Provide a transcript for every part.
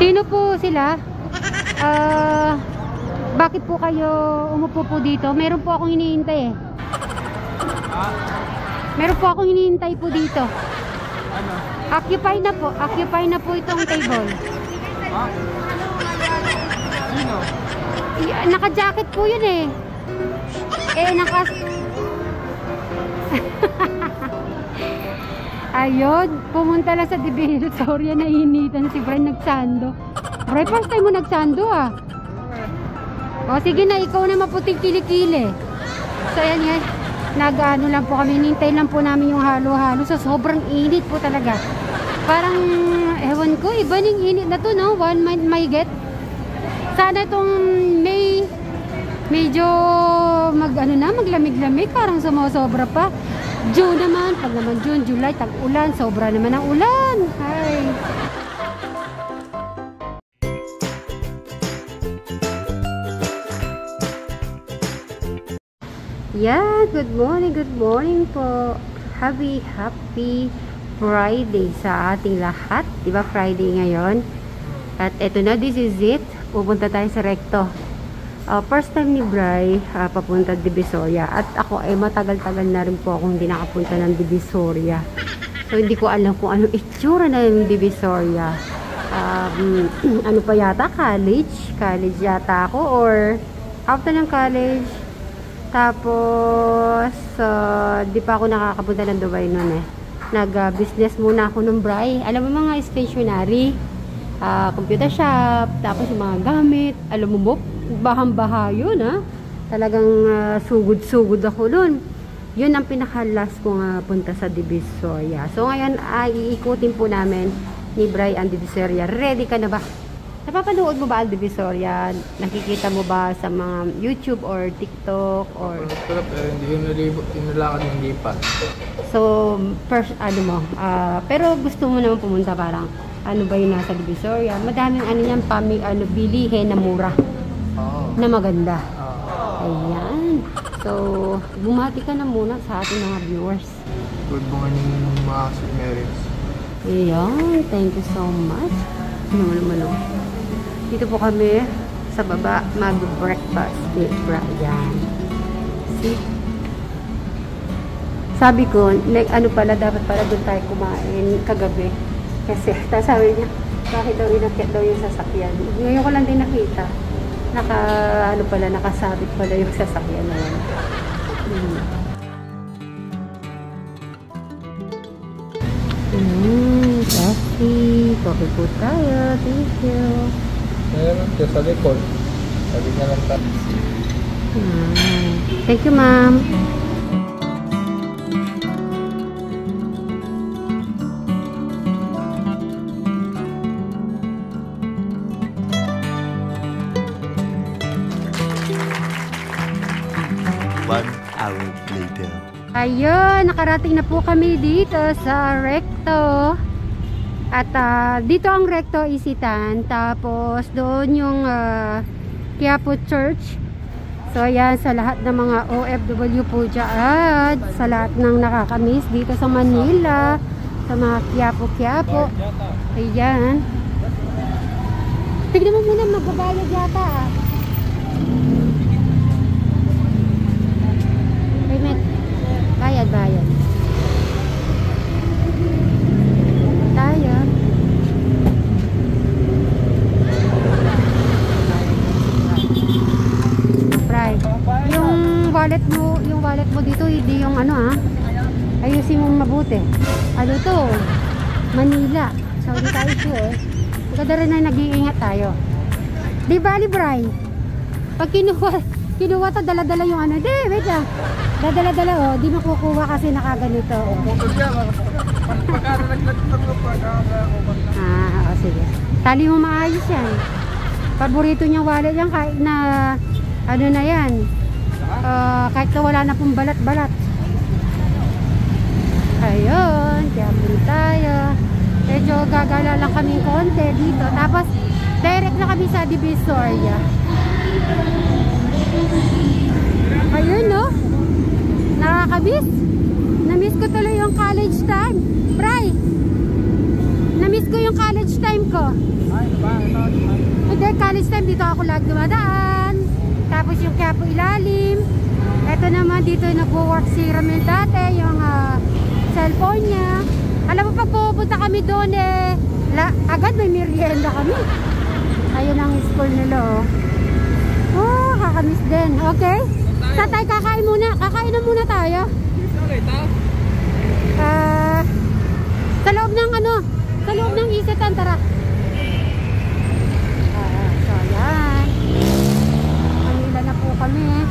Sino po sila? Bakit po kayo umupo po dito? Meron po akong hinihintay eh. Meron po akong hinihintay po dito. Ano? Occupy na po. Occupy na po itong table. Ha? Sino? Naka-jacket po yun eh. Ayun, pumunta lang sa Divisoria na initan si Brian nagsando. Brian, first time mo nagsando ah. O sige na, ikaw na maputing kilikili. So ayan nga, nag-ano lang po kami, nintay lang po namin yung halo-halo. So sobrang init po talaga. Parang, ewan ko, iba ning init na to, no? 1 month may get. Sana itong May, medyo maglamig-lamig, parang sumosobra pa. June naman, pag naman June, July, tag-ulan, sobra naman ang ulan. Ay. Yeah, good morning po. Happy Friday sa ating lahat. Diba Friday ngayon? At eto na, this is it. Pupunta tayo sa Recto. First time ni Bri, papunta Divisoria. At ako ay matagal-tagal na rin po akong hindi nakapunta ng Divisoria. So hindi ko alam kung anong itsura na yung Divisoria. Ano pa yata? College yata ako, or after ng college. Tapos di pa ako nakakapunta ng Dubai noon eh. Nag-business muna ako ng Bri. Alam mo mga stationery, computer shop, tapos yung mga gamit, alam mo, bahang-baha yun ha. Talagang sugod-sugod ako dun. Yun ang pinaka-last ko nga punta sa Divisoria. So ngayon ay iikutin po namin ni Bri ang Divisoria. Ready ka na ba? Napapanood mo ba ang Divisoria? Nakikita mo ba sa mga YouTube or TikTok or hindi yung nilakad, hindi pa. So first pero gusto mo naman pumunta, parang ano ba yung nasa Divisoria? Madaming yan, bilihin na mura. Na maganda. Ayan. So, bumati ka na muna sa ating mga viewers. Good morning mga Submarines. Ayan. Thank you so much. Dito po kami sa baba mag-breakfast with Brian. See? Sabi ko, dapat pala doon tayo kumain kagabi. Kasi, sabi niya, bakit daw inakit daw yung sasakyan. Ngayon ko lang din nakita. Nakasabit pala yung sasakyan na yan. Coffee po tayo. Thank you. Meron siya sa likod. Sabi niya lang tayo. Thank you, ma'am. Ayun, nakarating na po kami dito sa Recto. At dito ang Recto Isitan. Tapos doon yung Quiapo Church. So ayan, sa lahat ng mga OFW po dyan, sa lahat ng nakakamiss dito sa Manila, sa mga Quiapo. Ayan. Tignan mo muna, magbabayad yata ah. Bayad. Tayo. Right. Yung wallet mo dito, hindi yung ayusin mo mabuti. Ano to? Manila. So, hindi tayo sure. Maganda rin na nag-iingat tayo. Di ba, Bri? Pag kinuha to, dala-dala yung wait lang. Dadala-dala di makukuha kasi nakaganito. Sige. Tali mo maayos yan. Paborito niyang wallet yan kahit na na yan. Kahit na wala na pong balat-balat. Ayun, kaya po tayo. Medyo gagala lang kami konti dito. Tapos direct na kami sa Divisoria. Ayun no. Nakakamiss. Na-miss ko tuloy yung college time. Bri, Na-miss ko yung college time ko. Ay, ba? Ito. Hindi, college time dito ako lagi dumadaan. Tapos yung Quiapo Ilalim. Ito naman dito nagwo-work si Ramil dati, yung cellphone niya. Alam mo, pag pupunta kami doon agad may merienda kami. Ayun ang school nila, oh. Oh, kakamiss din. Okay? Sa tayo kakain muna. Kakain na muna tayo. Sa loob ng sa loob ng isitan, tara. So yan. Manila na po kami.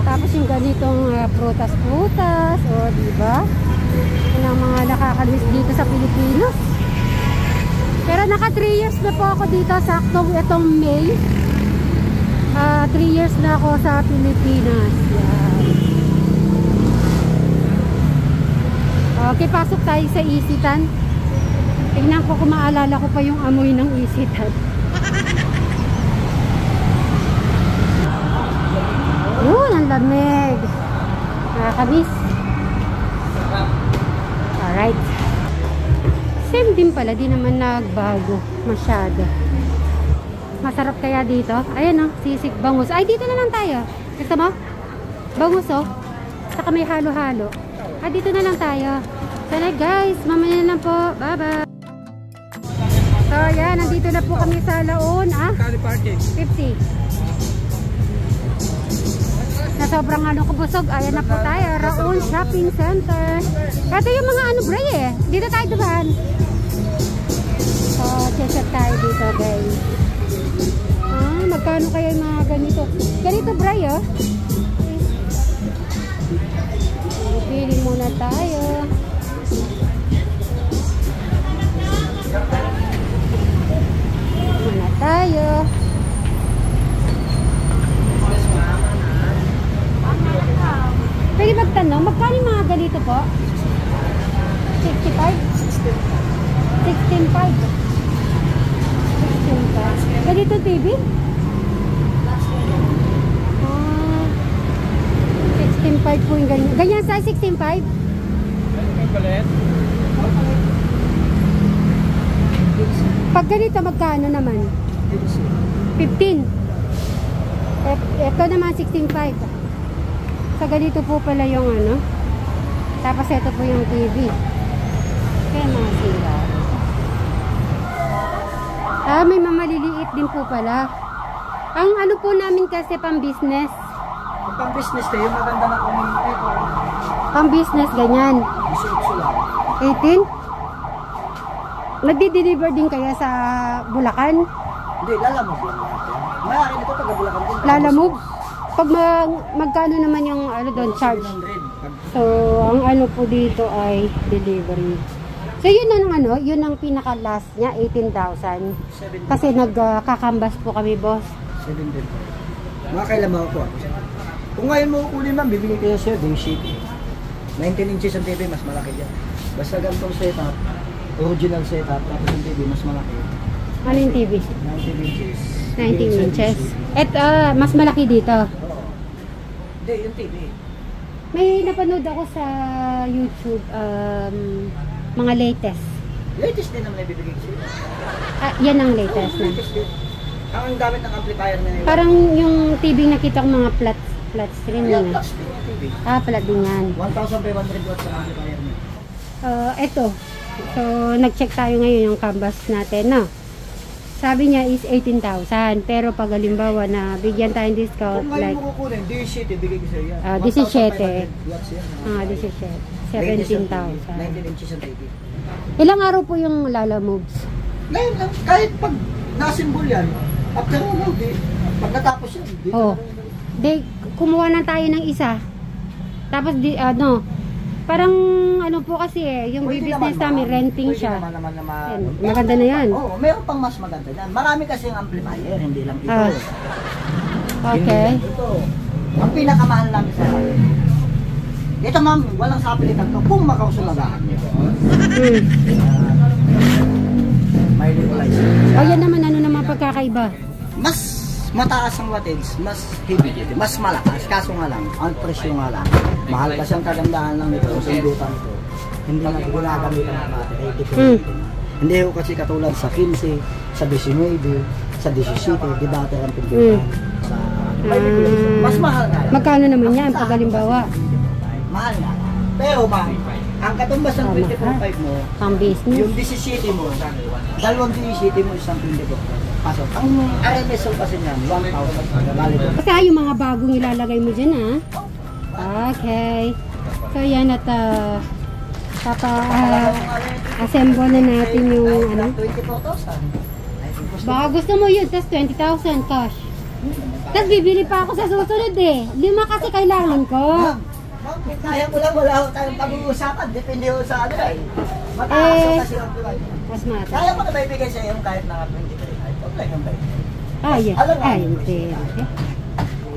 Tapos yung ganitong prutas-prutas, o diba? Yun ang mga nakakamiss dito sa Pilipinas. Pero naka 3 years na po ako dito, saktong itong May. 3 years na ako sa Pilipinas. Yan. Okay, pasok tayo sa isitan. Tingnan ko kung maalala ko pa yung amoy ng isitan. Ang lamig. Nakakamiss. Alright. Same din pala, di naman nagbago masyado. Masarap kaya dito. Ayan, sisig, bangus. Ay, dito na lang tayo. Gusto mo? Bangus, saka may halo-halo. Dito na lang tayo. So, guys, mamaya na lang po. Bye-bye. So, yan. Nandito na po kami sa Laon. 50. Na sobrang kubusog. Ayan na po tayo. Laon Shopping Center. Ito yung mga bray Dito tayo dumaan. So, check tayo dito, guys. Magkano kaya yung mga ganito? Ganito, bray, Pili muna tayo. Muna tayo. Pwede magtanong, magkano yung mga ganito po? 65? 16.5. 16.5. Ganito TV? 16.5 po yung ganyan. Ganyan sa 16.5? Pag ganito, magkano naman? 15. Ito naman 16.5. Sa ganito po pala yung Tapos ito po yung TV. Kaya mga sila. May mamaliliit din po pala. Ang po namin kasi pang business. Pang business tayo, maganda na community ko. Pang business, ganyan. 18? Nagdi-deliver din kaya sa Bulacan? Hindi, lalamove lang natin. Mayari nito taga Bulacan din. Lalamove? Pag magkano naman yung doon, charge? 700. So, ang po dito ay delivery. So, yun ang yun ang pinaka-last niya, 18,000. Kasi nagkakambas po kami, boss. 700. Mga kailan makakuha ko siya. Kung ngayon mo kukunin, ma'am, bibigay kayo sa'yo, day sheet. 19 inches ang TV, mas malaki dyan. Basta ganitong setup, original setup, tapos yung TV, mas malaki. Ano yung TV? 19 inches. 19 inches. At mas malaki dito. Oo. Hindi, yung TV. May napanood ako sa YouTube, mga latest. Latest din naman ibibigay ko sa'yo. Yan ang latest na. Latest din. Ang gamit ng amplifier na yun. Parang yung TV nakita ko mga flat screen Yan, niya. touch din yung TV. Flat din yan. 1,500 watts ang amplifier niya. Ito. So, nag-check tayo ngayon yung canvas natin, no? Sabi niya is 18,000. Pero pag halimbawa na bigyan tayong discount, kung ngayon like mo kukunin, D7, ibigay ko sa'yo yan. 17. 1,500 watts yan. 17,000. 19 inches ang TV. Ilang araw po yung Lala Moves? Ngayon lang, kahit pag nasimbol yan, after pag natapos yan, dito Di, kumuha na tayo ng isa. Tapos parang po kasi yung business namin, renting siya. Maganda na yan. Oo, mayroon pang mas maganda yan. Marami kasi yung amplifier, hindi lang ito. Okay. Ito, ang pinakamahal lang sa ito ma'am, walang sapilitan to kung makausulagaan nyo. May equalizer. Yan naman, ano naman pagkakaiba? Mas mataas ang wattage, mas heavy duty, mas malakas. Kaso nga lang, ang presyo nga lang. Mahal kasi ang kagandahan lang nito, sa indutan ito. hindi na ginagamitan ng battery. Hindi ko kasi katulad sa 15, sa 19, sa 17, di battery ang pindutan. Mas mahal nga. Magkano naman yan pag halimbawa? Mahal nga. Pero ma'am, ang katumbas ng 24.5 mo, Pang business. yung 17 mo, dalawang 17 mo, isang 24. Pasok. Ang RMSO kasi niyan, 1,000. Valid. Kasi yung mga bagong ilalagay mo dyan, ha? Okay. So, yan at assemble na natin yung ano. 24,000. Baka gusto mo yun, tas 20,000 cash. Tas bibili pa ako sa susunod eh. 5 kasi kailangan ko. Ma'am, kaya mo lang, wala ko tayong pag-uusapan. Depende ko sa ano eh. Mataas kasi ang price. Mas mata. Kaya mo na maibigay sa iyo kahit na 23. Ay, huwag lang yung Ay, hindi.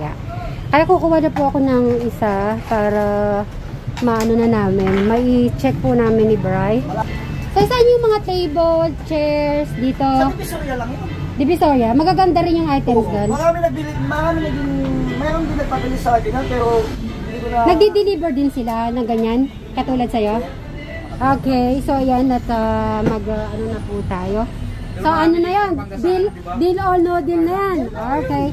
Yeah. Kaya kukuha na po ako ng isa para maano na namin. May check po namin ni Bri. So, saan yung mga table, chairs dito? Sa Divisoria lang yun. Divisoria? Magaganda rin yung items doon. Mayroon din nagpabili sa akin pero hindi ko na... Nagdi-deliver din sila ng ganyan? Katulad sa'yo? Okay, so yan at ano na po tayo. So ano na yan? Deal or no deal na yan. Okay.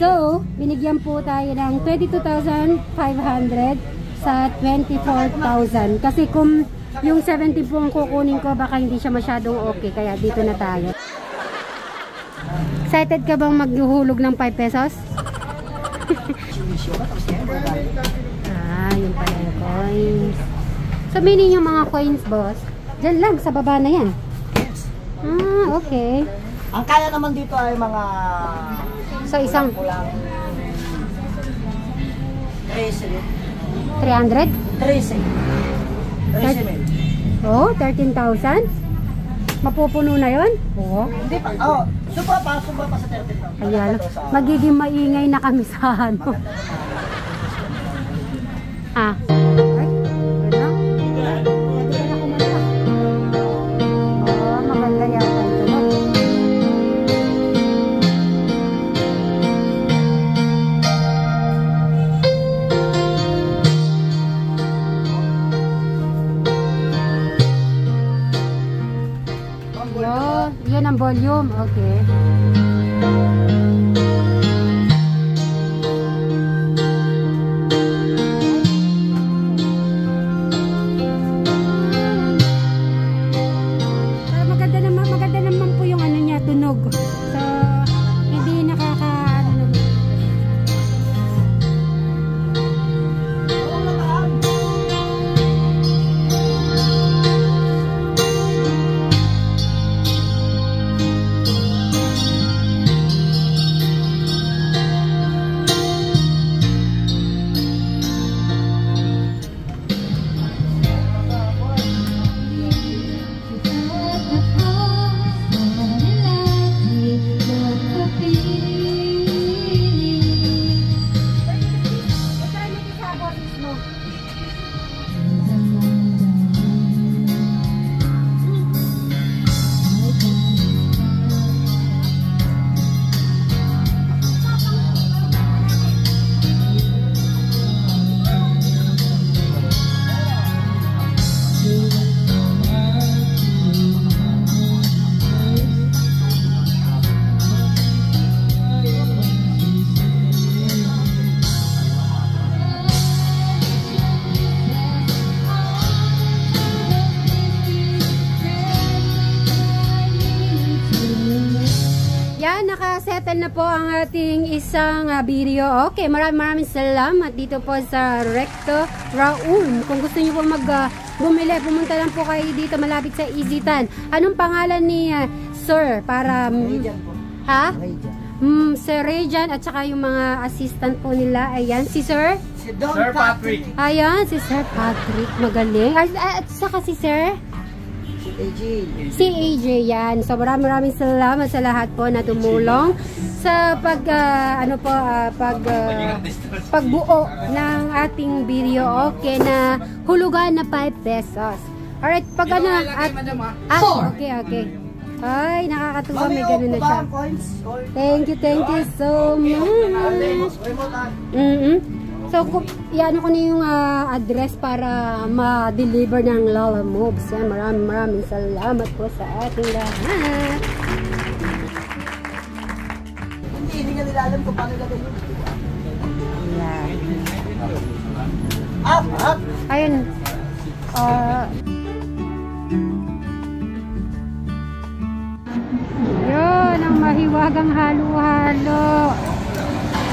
So, binigyan po tayo ng 22,500 sa 24,000. Kasi kung yung 70 po ang kukunin ko, baka hindi siya masyadong okay. Kaya dito na tayo. Excited ka bang maghuhulog ng 5 pesos? Yung pala yung coins. So, meaning yung mga coins, boss, dyan lang, sa baba na yan. Okay. Ang kaya naman dito ay mga... So, isang... 300? 13. Oh, 13,000? Mapupuno na yon? Oo. Hindi pa. Oh, sobra pa sa 13,000. Ayan, magiging maingay na kami sa ano. Ay, ano? Maganda yata ito, no? Yun ang volume. Okay. Maganda naman po yung ano niya, tunog. So, hindi nakaka ano naman. Nakasettle na po ang ating isang video. Okay, maraming salamat dito po sa Recto Raun. Kung gusto niyo po bumili, pumunta lang po kayo dito malapit sa Isitan. Anong pangalan ni Sir? Para ha? Sir Rejan at saka yung mga assistant po nila. Ayan, si Sir? Si Sir Patrick. Ayan, si Sir Patrick. Magaling. At saka si Sir? Si AJ yan. So maraming salamat sa lahat po na tumulong sa pagbuo ng ating video. Okay, na hulugan na 5 pesos. Alright, pag ano okay. Ay, nakakatuwa, may ganun na siya. Thank you so much. So, iano ko na yung address para ma-deliver ng Lala Moves. Yan, maraming salamat po sa ating lahat. Hindi nga nila alam kung paano lagay yun. Yan. Up! Ayun. Yun, ang mahiwagang halo-halo.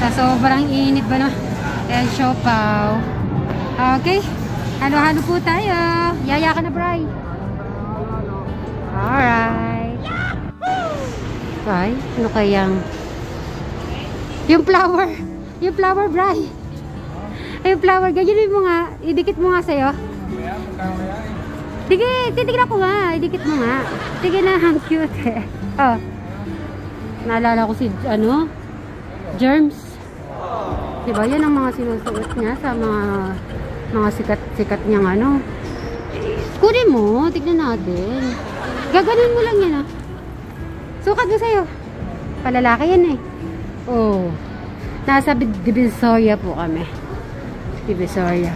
Sa sobrang init ba na? Ayan, siopaw. Okay. Halo-halo po tayo. Yaya ka na, Bri. Alright. Ay, ano kayang... Yung flower. Yung flower, Bri. Yung flower. Ganyan mo nga. Idikit mo nga sa'yo. Titignan ko nga. Idikit mo nga. Sige na, ang cute eh. Oh. Naalala ko si, Germs. Diba? Yan ang mga sinusuot niya sa mga sikat niyang Kunin mo. Tignan natin. Gaganin mo lang yan Sukat mo sa'yo. Palalaki yan eh. Oh. Nasa Divisoria po kami. Divisoria.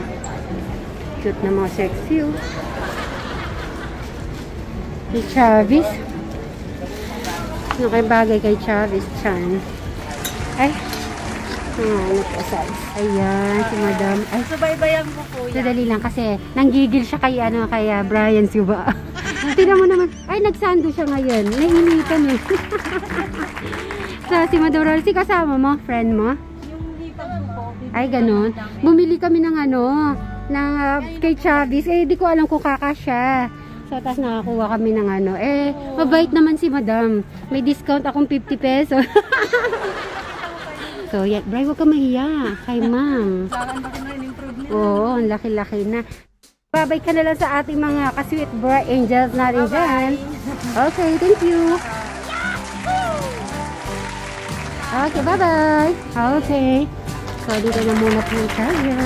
Cute na mga sexy Si Travis. Ano kay bagay kay Travis Chan? Ay. Ano po size? Ayan, si Madam. Ay, subaybayan mo po yan. Sadali lang kasi nanggigil siya kay Brian Suba. Tingnan mo naman. Ay, nagsando siya ngayon. Nainitan eh. So, si Madam Rory, si kasama mo, friend mo? Yung lipag mo po. Ay, ganun. Bumili kami ng kay Travis. Eh, di ko alam kung kakasya. So, tapos nakakuha kami ng mabait naman si Madam. May discount akong 50 pesos. So, yeah, Bri, huwag ka mahiya kay ma'am. Oo, ang laki-laki na. Babay ka na lang sa ating mga ka-sweet bra angels natin dyan. Okay, thank you. Okay, bye-bye. Okay. So, dito na muna po tayo.